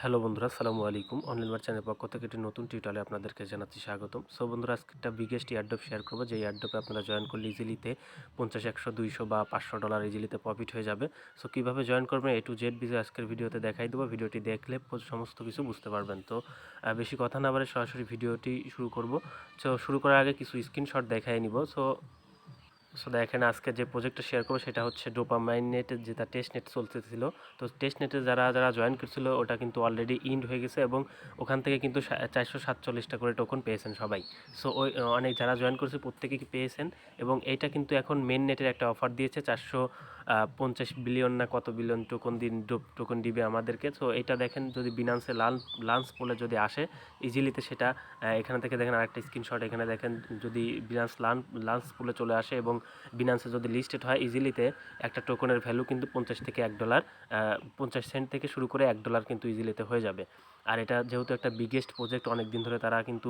Hello বন্ধুরা, আসসালামু আলাইকুম। অনলাইন মার্ট চ্যানেলের পক্ষ থেকে একটি নতুন টিউটোরিয়ালে আপনাদেরকে জানাচ্ছি স্বাগতম। সো বন্ধুরা, আজকে একটা বিগেস্ট এয়ারড্রপ শেয়ার করব, যে এয়ারড্রপে আপনারা জয়েন করলে ইজিলিতে 50, 100, 200 বা $500 ইজিলিতে প্রফিট হয়ে যাবে। সো কীভাবে জয়েন করবেন A to Z বিষয় আজকের ভিডিওতে দেখাই দেবো। ভিডিওটি দেখলে সমস্ত কিছু বুঝতে পারবেন। তো বেশি কথা না বলে সরাসরি ভিডিওটি শুরু করব। সো শুরু করার আগে কিছু স্ক্রিনশট দেখাই নিব। সো দেখেন, আজকে যে প্রজেক্টটা শেয়ার করবো সেটা হচ্ছে ডোপামাইন নেটের, যেটা টেস্ট নেট চলতেছিল। তো টেস্ট নেটে যারা যারা জয়েন করছিল ওটা কিন্তু অলরেডি ইন্ড হয়ে গেছে, এবং ওখান থেকে কিন্তু 447টা করে টোকন পেয়েছেন সবাই। সো ওই অনেক যারা জয়েন করেছে প্রত্যেকেই পেয়েছেন, এবং এইটা কিন্তু এখন মেন নেটের একটা অফার দিয়েছে 450 বিলিয়ন না কত বিলিয়ন টোকন দিবে আমাদেরকে। সো এটা দেখেন, যদি বিনান্সে লাঞ্চ পোলে যদি আসে ইজিলিতে, সেটা এখানে থেকে দেখেন আরেকটা স্ক্রিনশট, এখানে দেখেন যদি বিনান্স লাঞ্চ পুলে চলে আসে এবং বিনান্সে যদি লিস্টেড হয় ইজিলিতে, একটা টোকনের ভ্যালু কিন্তু 50 থেকে $1, 50 সেন্ট থেকে শুরু করে $1 কিন্তু ইজিলিতে হয়ে যাবে। আর এটা যেহেতু একটা বিগেস্ট প্রজেক্ট, অনেক দিন ধরে তারা কিন্তু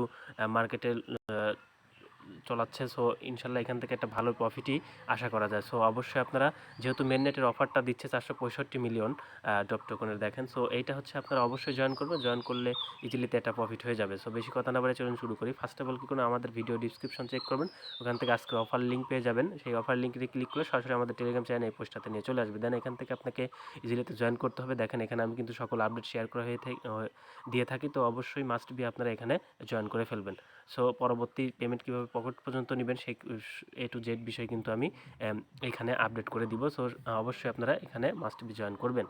মার্কেটে চলাচ্ছে। সো ইনশাল্লাহ এখান থেকে একটা ভালো প্রফিটই আশা করা যায়। সো অবশ্যই আপনারা, যেহেতু মেননেটের অফারটা দিচ্ছে 465 মিলিয়ন ড্রপ টোকনের, দেখেন। সো এইটা হচ্ছে আপনারা অবশ্যই জয়েন করবেন, জয়েন করলে ইজিলিতে একটা প্রফিট হয়ে যাবে। সো বেশি কথা না বলে চলুন শুরু করি। ফার্স্ট অফ অল কি করুন, আমাদের ভিডিও ডিসক্রিপশন চেক করবেন, ওখান থেকে আজকে অফার লিঙ্ক পেয়ে যাবেন। সেই অফার লিঙ্কে ক্লিক করে সরাসরি আমাদের টেলিগ্রাম চ্যানেল এই পোস্টটাতে নিয়ে চলে আসবে। দেন এখান থেকে আপনাকে ইজিলিতে জয়েন করতে হবে। দেখেন এখানে আমি কিন্তু সকল আপডেট শেয়ার করা দিয়ে থাকি, তো অবশ্যই মাস্ট বি আপনারা এখানে জয়েন করে ফেলবেন। সো পরবর্তী পেমেন্ট কীভাবে পকেট পর্যন্ত নেবেন সেই A to Z বিষয় কিন্তু আমি এখানে আপডেট করে দিব। সো অবশ্যই আপনারা এখানে মাস্ট বি জয়েন করবেন।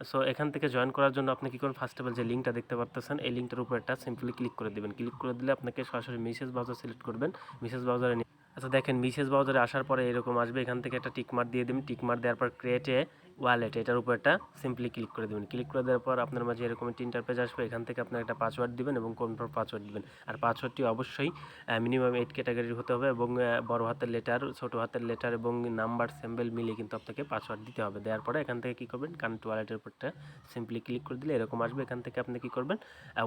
সো এখান থেকে জয়েন করার জন্য আপনি কী করুন, ফার্স্ট অফ অল যে লিঙ্কটা দেখতে পারতেছেন এই লিঙ্কটার উপর একটা সিম্পলি ক্লিক করে দেবেন। ক্লিক করে দিলে আপনাকে সরাসরি মেসেজ ব্রাউজার সিলেক্ট করবেন। মেসেজ ব্রাউজারে আচ্ছা দেখেন, মেসেজ ব্রাউজারে আসার পরে এরকম আসবে, এখান থেকে একটা টিকমার্ক দিয়ে দেবেন। টিকমার্ক দেওয়ার পর ক্রিয়েট এ ওয়ালেট, এটার উপর একটা সিম্পলি ক্লিক করে দেবেন। ক্লিক করে দেওয়ার পর আপনার মাঝে এরকম একটি ইন্টারপেজ আসবে। এখান থেকে আপনার একটা পাসওয়ার্ড দিবেন এবং কনফার্ম পাসওয়ার্ড দিবেন। আর পাসওয়ার্ডটি অবশ্যই মিনিমাম 8 ক্যাটাগরির হতে হবে, এবং বড় হাতের লেটার, ছোট হাতের লেটার এবং নাম্বার সিম্বল মিলিয়ে কিন্তু আপনাকে পাসওয়ার্ড দিতে হবে। দেওয়ার পরে এখান থেকে কী করবেন, কানেক্ট ওয়ালেটের উপরটা সিম্পলি ক্লিক করে দিলে এরকম আসবে। এখান থেকে আপনি কী করবেন,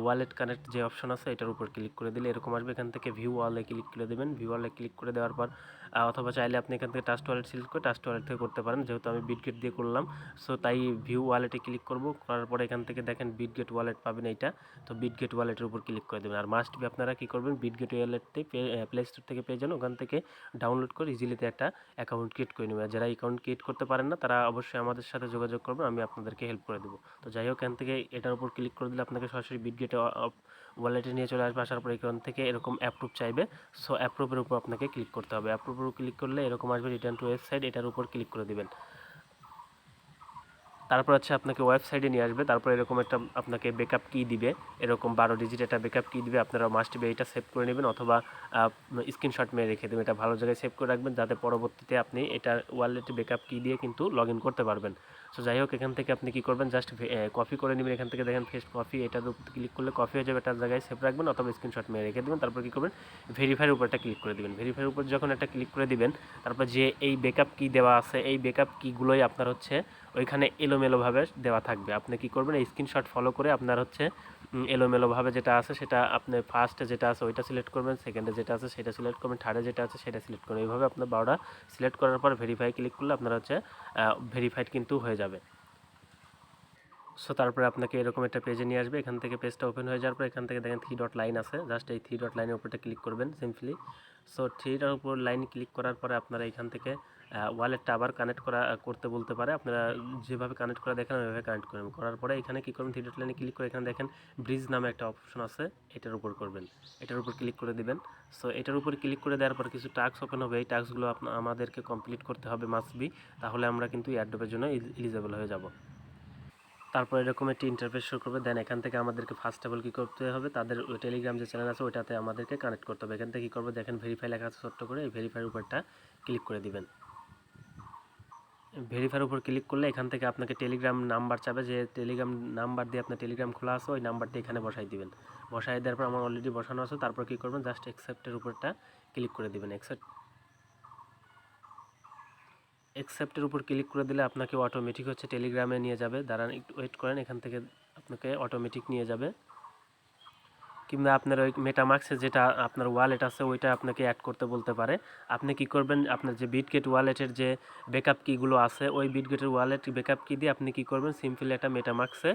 ওয়ালেট কানেক্ট যে অপশন আছে এটার উপর ক্লিক করে দিলে এরকম আসবে। এখান থেকে ভিউ ওয়ালে ক্লিক করে দেবেন। ভিউ ওয়ালে ক্লিক করে দেওয়ার পর অথবা চাইলে আপনি এখান থেকে ট্রাস্ট ওয়ালেট সিলেক্ট করে ট্রাস্ট ওয়ালেট থেকে করতে পারেন, যেহেতু আমি বিটগেট দিয়ে করলাম। সো তাই ভিউ ওয়ালেটে ক্লিক করব। করার পরে এখান থেকে দেখেন বিটগেট ওয়ালেট পাবেন এইটা, তো বিটগেট ওয়ালেটের উপর ক্লিক করে দেবেন। আর মাস্ট বি আপনারা কী করবেন, বিটগেট ওয়ালেটে প্লে স্টোর থেকে পেয়ে যান, ওখান থেকে ডাউনলোড করে ইজিলিতে একটা অ্যাকাউন্ট ক্রিয়েট করে নেবেন। যারা অ্যাকাউন্ট ক্রিয়েট করতে পারেন না তারা অবশ্যই আমাদের সাথে যোগাযোগ করবেন, আমি আপনাদেরকে হেল্প করে দেবো। তো যাই হোক, এখান থেকে এটার উপর ক্লিক করে দিলে আপনাকে সরাসরি বিটগেট ওয়ালেটে নিয়ে চলে আসবে। আসার পর এখান থেকে এরকম অ্যাপ্রুভ চাইবে। সো অ্যাপ্রুভের উপর আপনাকে ক্লিক করতে হবে। অ্যাপ্রুভের উপর ক্লিক করলে এরকম আসবে রিটার্ন টু ওয়েবসাইট, এটার উপর ক্লিক করে দিবেন। তারপর হচ্ছে আপনাকে ওয়েবসাইটে নিয়ে আসবে। তারপর এরকম একটা আপনাকে ব্যাকআপ কি দিবে, এরকম 12 ডিজিট একটা ব্যাকআপ কি দিবে। আপনারা মাস্ট বি এটা সেভ করে নেবেন, অথবা স্ক্রিনশট মেরে রেখে দেবেন। এটা ভালো জায়গায় সেভ করে রাখবেন, যাতে পরবর্তীতে আপনি এটা ওয়ালেটে ব্যাকআপ কি দিয়ে কিন্তু লগ ইন করতে পারবেন। সো যাই হোক, এখান থেকে আপনি কী করবেন, জাস্ট কপি করে নেবেন। এখান থেকে দেখেন ফেস্ট কপি, এটার উপর ক্লিক করলে কপি হয়ে যাবে, একটা জায়গায় সেভ রাখবেন অথবা স্ক্রিনশট মেরে রেখে দেবেন। তারপর কী করবেন, ভেরিফাইয়ের উপর একটা ক্লিক করে দেবেন। ভেরিফাইয়ের উপর যখন একটা ক্লিক করে দিবেন, তারপর যে এই ব্যাকআপ কি দেওয়া আছে এই ব্যাকআপ কিগুলোই আপনার হচ্ছে ওইখানে এলোমেলোভাবে দেওয়া থাকবে। আপনি কি করবেন, এই স্ক্রিনশট ফলো করে আপনার হচ্ছে এলোমেলোভাবে যেটা আছে সেটা আপনি ফার্স্টে যেটা আছে ওইটা সিলেক্ট করবেন, সেকেন্ডে যেটা আছে সেটা সিলেক্ট করবেন, থার্ডে যেটা আছে সেটা সিলেক্ট করবেন। এইভাবে আপনার 12টা সিলেক্ট করার পর ভেরিফাই ক্লিক করলে আপনার হচ্ছে ভেরিফাইড কিন্তু হয়ে যাবে। সো তারপরে আপনাকে এরকম একটা পেজে নিয়ে আসবে। এখান থেকে পেজটা ওপেন হয়ে যাওয়ার পর এখান থেকে দেখেন 3 ডট লাইন আছে, জাস্ট এই 3 ডট লাইনের উপরটা ক্লিক করবেন সিম্পলি। সো 3টার উপর লাইন ক্লিক করার পরে আপনারা এখান থেকে ওয়ালেটটা আবার কানেক্ট করতে বলতে পারে। আপনারা যেভাবে কানেক্ট করা দেখেন ওইভাবে কানেক্ট করবেন। করার পরে এখানে কী করবেন, 3 ডট লাইনে ক্লিক করে এখানে দেখেন ব্রিজ নামে একটা অপশন আছে, এটার উপর করবেন। এটার উপর ক্লিক করে দিবেন। সো এটার উপর ক্লিক করে দেওয়ার পর কিছু টাস্ক ওপেন হবে। এই টাস্কগুলো আমাদেরকে কমপ্লিট করতে হবে মাস্ট বি, তাহলে আমরা কিন্তু এয়ারড্রপের জন্য এলিজিবল হয়ে যাব। তারপর এরকম একটি ইন্টারফেস শো করবে। দেন এখান থেকে আমাদেরকে ফার্স্ট অফ অল কী করতে হবে, তাদের টেলিগ্রাম যে চ্যানেল আছে ওইটাতে আমাদেরকে কানেক্ট করতে হবে। এখান থেকে কী করবো, দেখেন ভেরিফাই লেখা আছে ছোট্ট করে, এই ভেরিফাইয়ের উপরটা ক্লিক করে দিবেন। ভেরিফাইয়ের উপর ক্লিক করলে এখান থেকে আপনাকে টেলিগ্রাম নাম্বার চাবে, যে টেলিগ্রাম নাম্বার দিয়ে আপনার টেলিগ্রাম খোলা আছে ওই নাম্বারটি এখানে বসাই দিবেন। বসাই দেওয়ার পর আমার অলরেডি বসানো আছে। তারপর কী করবেন, জাস্ট অ্যাকসেপ্টের উপরটা ক্লিক করে দিবেন। অ্যাকসেপ্টের উপর ক্লিক করে দিলে আপনাকে অটোমেটিক হচ্ছে টেলিগ্রামে নিয়ে যাবে। দাঁড়ান একটু ওয়েট করেন, এখান থেকে আপনাকে অটোমেটিক নিয়ে যাবে। কিংবা আপনার ওই মেটামাক্সে যেটা আপনার ওয়ালেট আছে ওইটা আপনাকে অ্যাড করতে বলতে পারে। আপনি কি করবেন, আপনার যে বিটগেট ওয়ালেটের যে ব্যাকআপ কিগুলো আছে ওই বিটগেটের ওয়ালেট ব্যাকআপ কি দিয়ে আপনি কি করবেন, সিম্পলি একটা মেটামাক্সে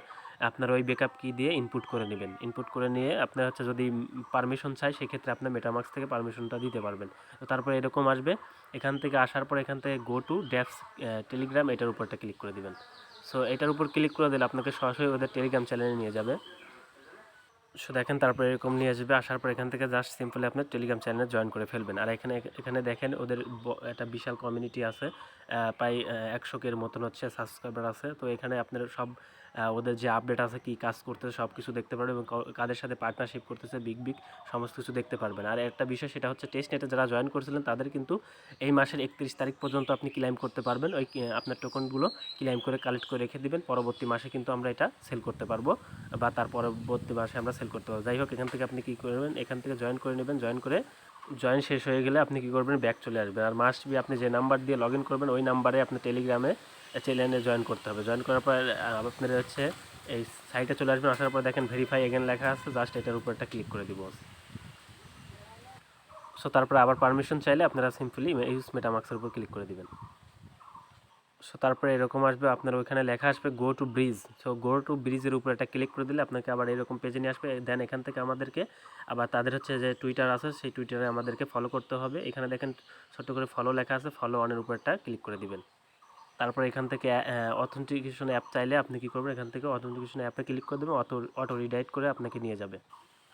আপনার ওই ব্যাকআপ কি দিয়ে ইনপুট করে নেবেন। ইনপুট করে নিয়ে আপনার হচ্ছে যদি পারমিশন চাই সেক্ষেত্রে আপনার মেটামাক্স থেকে পারমিশনটা দিতে পারবেন। তো তারপরে এরকম আসবে, এখান থেকে আসার পর এখান থেকে গো টু ডেস্ক টেলিগ্রাম, এটার উপরটা ক্লিক করে দিবেন। সো এটার উপর ক্লিক করে দিলে আপনাকে সরাসরি ওদের টেলিগ্রাম চ্যানেলে নিয়ে যাবে। সো দেখেন তারপরে এরকম নিয়ে আসবে, আসার পর এখান থেকে জাস্ট সিম্পলি আপনার টেলিগ্রাম চ্যানেলে জয়েন করে ফেলবেন। আর এখানে এখানে দেখেন ওদের একটা বিশাল কমিউনিটি আছে, প্রায় 100 এর মতন হচ্ছে সাবস্ক্রাইবার আছে। তো এখানে আপনার সব ওদের যে আপডেট আছে, কী কাজ করতেছে সব কিছু দেখতে পারবেন এবং কাদের সাথে পার্টনারশিপ করতেছে বিগ বিগ সমস্ত কিছু দেখতে পারবেন। আর একটা বিষয় সেটা হচ্ছে টেস্ট নেটে যারা জয়েন করেছিলেন তাদের কিন্তু এই মাসের 31 তারিখ পর্যন্ত আপনি ক্লেম করতে পারবেন। ওই আপনার টোকনগুলো ক্লেম করে কালেক্ট করে রেখে দিবেন, পরবর্তী মাসে কিন্তু আমরা এটা সেল করতে পারবো বা তার পরবর্তী মাসে আমরা সেল করতে পারবো। যাই হোক, এখান থেকে আপনি কী করবেন, এখান থেকে জয়েন করে নেবেন। জয়েন শেষ হয়ে গেলে আপনি কী করবেন, ব্যাক চলে আসবেন। আর মাস্ট বি আপনি যে নাম্বার দিয়ে লগ ইন করবেন ওই নাম্বারে আপনি টেলিগ্রামে চ্যানেলে জয়েন করতে হবে। জয়েন করার পর আপনার হচ্ছে এই সাইটে চলে আসবেন। আসার পর দেখেন ভেরিফাই এগেন লেখা আছে, জাস্ট এটার উপর একটা ক্লিক করে দিব। সো তারপরে আবার পারমিশন চাইলে আপনারা সিম্পলি ইউজ মেটামাক্সের উপর ক্লিক করে দিবেন। সো তারপরে এরকম আসবে, আপনার ওইখানে লেখা আসবে go to bridge. So go to ব্রিজের উপর একটা ক্লিক করে দিলে আপনাকে আবার এরকম পেজে নিয়ে আসবে। দেন এখান থেকে আমাদেরকে আবার তাদের হচ্ছে যে টুইটার আছে সেই টুইটারে আমাদেরকে ফলো করতে হবে। এখানে দেখেন ছোট্ট করে ফলো লেখা আছে, ফলো অনের উপর একটা ক্লিক করে দিবেন। তারপর এখান থেকে অথেন্টিকেশন অ্যাপ চাইলে আপনি কী করবেন, এখান থেকে অথেন্টিকেশন অ্যাপে ক্লিক করে দেবেন, অটো রিডাইরেক্ট করে আপনাকে নিয়ে যাবে।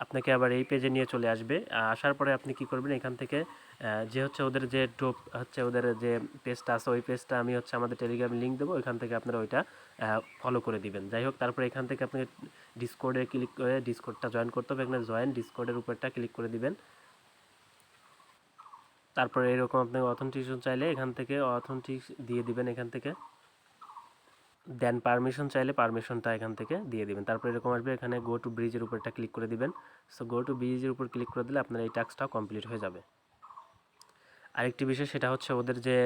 আপনাকে আবার এই পেজে নিয়ে চলে আসবে। আসার পরে আপনি কি করবেন, এখান থেকে যে হচ্ছে ওদের যে ড্রপ হচ্ছে ওদের যে পেজটা আছে ওই পেজটা আমি হচ্ছে আমাদের টেলিগ্রামে লিঙ্ক দেবো, ওইখান থেকে আপনারা ওইটা ফলো করে দিবেন। যাই হোক, তারপরে এখান থেকে আপনাকে ডিসকর্ডে ক্লিক করে ডিসকর্ডটা জয়েন করতে হবে। এখানে জয়েন ডিসকর্ডের উপরটা ক্লিক করে দিবেন। তারপরে এরকম আপনি অথেন্টিকেশন চাইলে এখান থেকে অথেন্টিক দিয়ে দিবেন এখান থেকে। দেন পারমিশন চাইলে পারমিশনটা এখান থেকে দিয়ে দিবেন। তারপর এরকম আসবে, এখানে গো টু ব্রিজের উপরটা ক্লিক করে দিবেন। সো গো টু ব্রিজের উপর ক্লিক করে দিলে আপনার এই টাস্কটাও কমপ্লিট হয়ে যাবে। আরেকটি বিষয় সেটা হচ্ছে ওদের যে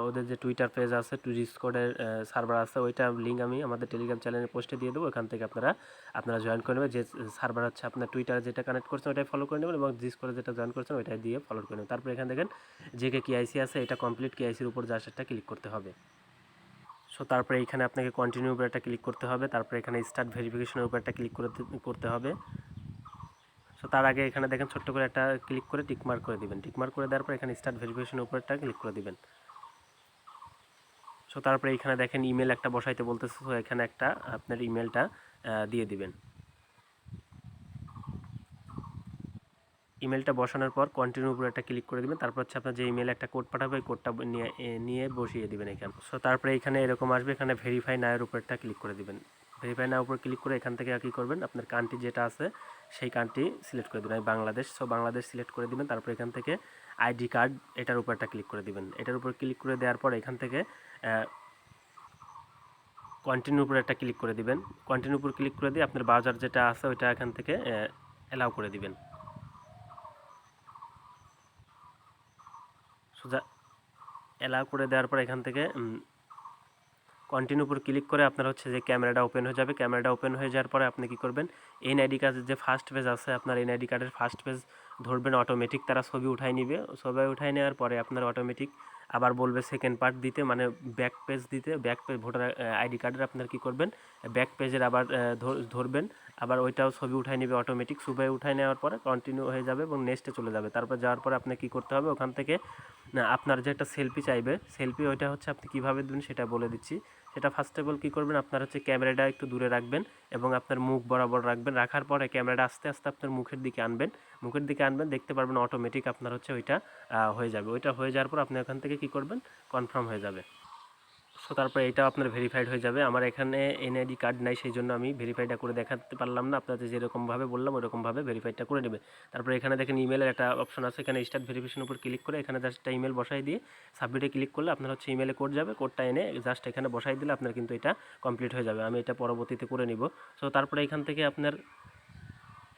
ওদের যে টুইটার পেজ আছে, ডিসকর্ডের সার্ভার আছে, ওইটা লিঙ্ক আমি আমাদের টেলিগ্রাম চ্যানেলে পোস্টে দিয়ে দেবো। এখান থেকে আপনারা জয়েন করে নেবেন। যে সার্ভার হচ্ছে আপনার টুইটারে যেটা কানেক্ট করছেন ওইটাই ফলো করে নেবেন এবং ডিসকর্ডে যেটা জয়েন করছেন ওইটাই দিয়ে ফলো করে নেবেন। তারপর এখানে দেখেন যে কেআইসি আছে, এটা কমপ্লিট কেআইসির উপর জাস্ট একটা ক্লিক করতে হবে। সো তারপরে এইখানে আপনাকে কন্টিনিউ উপর একটা ক্লিক করতে হবে। তারপরে এখানে স্টার্ট ভেরিফিকেশনের উপর একটা ক্লিক করতে হবে। সো তার আগে এখানে দেখেন ছোট্ট করে একটা ক্লিক করে টিকমার্ক করে দিবেন। টিকমার্ক করে দেওয়ার পর এখানে স্টার্ট ভেরিফিকেশনের উপর একটা ক্লিক করে দিবেন। সো তারপরে এখানে দেখেন ইমেল একটা বসাইতে বলতেছে, সো এখানে একটা আপনার ইমেলটা দিয়ে দিবেন। ইমেলটা বসানোর পর কন্টিনিউ উপরে একটা ক্লিক করে দিবেন। তারপর হচ্ছে আপনার যে ইমেলে একটা কোড পাঠাবে ওই কোডটা নিয়ে বসিয়ে দিবেন এখানে। সো তারপরে এখানে এরকম আসবে, এখানে ভেরিফাই নাওয়ের উপর একটা ক্লিক করে দিবেন। ভেরিফাই নাওয়ের উপর ক্লিক করে এখান থেকে কী করবেন, আপনার কান্ট্রি যেটা আছে সেই কান্ট্রি সিলেক্ট করে দেবেন। আমি বাংলাদেশ, সো বাংলাদেশ সিলেক্ট করে দিবেন। তারপর এখান থেকে আইডি কার্ড এটার উপর একটা ক্লিক করে দিবেন। এটার উপর ক্লিক করে দেওয়ার পর এখান থেকে কন্টিনিউর উপর একটা ক্লিক করে দিবেন। কন্টিনিউর উপর ক্লিক করে দিয়ে আপনার ব্রাউজার যেটা আছে ওইটা এখান থেকে অ্যালাউ করে দিবেন। সোজা অ্যালাউ করে দেওয়ার পর এখান থেকে কন্টিনিউ উপর ক্লিক করে আপনার হচ্ছে যে ক্যামেরাটা ওপেন হয়ে যাবে। ক্যামেরাটা ওপেন হয়ে যাওয়ার পরে আপনি কী করবেন, এনআইডি কার্ডের যে ফার্স্ট পেজ আছে আপনার এনআইডি কার্ডের ফার্স্ট পেজ ধরবেন, অটোমেটিক তারা ছবি উঠাই নিবে। ছবি উঠাই নেওয়ার পরে আপনার অটোমেটিক আবার বলবে সেকেন্ড পার্ট দিতে, মানে ব্যাক পেজ দিতে। ব্যাক পেজ ভোটার আইডি কার্ডের আপনার কী করবেন, ব্যাক পেজের আবার ধরবেন, আবার ওইটাও ছবি উঠাই নেবে অটোমেটিক। ছবি উঠাই নেওয়ার পরে কন্টিনিউ হয়ে যাবে এবং নেক্সটে চলে যাবে। তারপর যাওয়ার পরে আপনি কী করতে হবে, ওখান থেকে আপনার যে একটা সেলফি চাইবে, সেলফি ওইটা হচ্ছে আপনি কীভাবে দেবেন সেটা বলে দিচ্ছি। সেটা ফার্স্ট অফ অল কী করবেন, আপনার হচ্ছে ক্যামেরাটা একটু দূরে রাখবেন এবং আপনার মুখ বরাবর রাখবেন। রাখার পরে ক্যামেরাটা আস্তে আস্তে আপনার মুখের দিকে আনবেন, দেখতে পারবেন অটোমেটিক আপনার হচ্ছে ওইটা হয়ে যাবে। ওইটা হয়ে যাওয়ার পর আপনি ওখান থেকে কী করবেন, কনফার্ম হয়ে যাবে। সো তারপরে এটাও আপনার ভেরিফাইড হয়ে যাবে। আমার এখানে এনআইডি কার্ড নাই, সেই জন্য আমি ভেরিফাইডটা করে দেখাতে পারলাম না। আপনাদের যেরকমভাবে বললাম ওরকমভাবে ভেরিফাইডটা করে নেবে। তারপরে এখানে দেখেন ইমেলের একটা অপশন আছে, এখানে স্টার্ট ভেরিফিকেশনের উপর ক্লিক করে এখানে জাস্ট একটা ইমেল বসাই দিয়ে সাবমিটে ক্লিক করলে আপনার হচ্ছে ইমেলে কোড যাবে। কোডটা এনে জাস্ট এখানে বসাই দিলে আপনার কিন্তু এটা কমপ্লিট হয়ে যাবে। আমি এটা পরবর্তীতে করে নিব। সো তারপরে এখান থেকে আপনার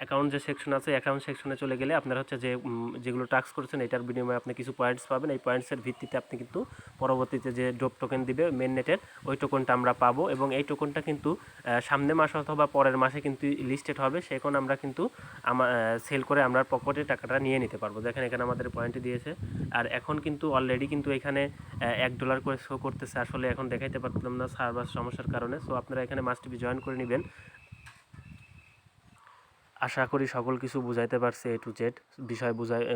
অ্যাকাউন্ট যে সেকশন আছে অ্যাকাউন্ট সেকশনে চলে গেলে আপনার হচ্ছে যে যেগুলো টাস্ক করেছেন এটার বিনিময়ে আপনি কিছু পয়েন্টস পাবেন। এই পয়েন্টসের ভিত্তিতে আপনি কিন্তু পরবর্তীতে যে ড্রপ টোকেন দিবে মেন নেটের ওই টোকনটা আমরা পাবো, এবং এই টোকনটা কিন্তু সামনের মাস অথবা পরের মাসে কিন্তু লিস্টেড হবে। সেখন আমরা কিন্তু সেল করে আমরা পকেটে টাকাটা নিয়ে নিতে পারবো। দেখেন এখানে আমাদের পয়েন্ট দিয়েছে, আর এখন কিন্তু অলরেডি কিন্তু এখানে $1 করে শো করতেছে। আসলে এখন দেখাইতে পারতাম না সার্ভার সমস্যার কারণে। সো আপনারা এখানে মাস্ট বি জয়েন করে নেবেন। আশা করি সকল কিছু বুঝাইতে পারছি, এ টু জেড বিষয়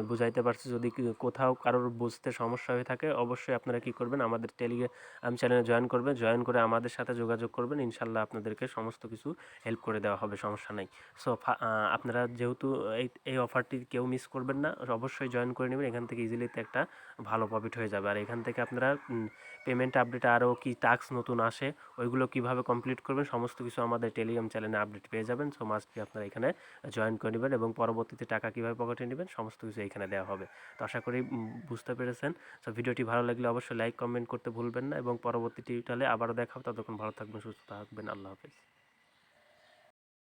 বুঝাইতে পারছি। যদি কোথাও কারোর বুঝতে সমস্যা হয়ে থাকে অবশ্যই আপনারা কী করবেন, আমাদের টেলিগ্রাম চ্যানেলে জয়েন করবেন, জয়েন করে আমাদের সাথে যোগাযোগ করবেন। ইনশাল্লাহ আপনাদেরকে সমস্ত কিছু হেল্প করে দেওয়া হবে, সমস্যা নেই। সো আপনারা যেহেতু এই অফারটি কেউ মিস করবেন না, অবশ্যই জয়েন করে নেবেন। এখান থেকে ইজিলিতে একটা ভালো প্রফিট হয়ে যাবে। আর এখান থেকে আপনারা পেমেন্ট আপডেট আরও কি টাস্ক নতুন আসে ওইগুলো কীভাবে কমপ্লিট করবেন সমস্ত কিছু আমাদের টেলিগ্রাম চ্যানেলে আপডেট পেয়ে যাবেন। সো মাস্ট বি আপনারা এখানে জয়েন করে নেবেন, এবং পরবর্তীতে টাকা কীভাবে পকেটে নেবেন সমস্ত কিছু এখানে দেওয়া হবে। তো আশা করি বুঝতে পেরেছেন। তো ভিডিওটি ভালো লাগলে অবশ্যই লাইক কমেন্ট করতে ভুলবেন না, এবং পরবর্তী টিউটোরিয়ালে আবারও দেখা হবে। ততক্ষণ ভালো থাকবেন, সুস্থ থাকবেন। আল্লাহ হাফেজ।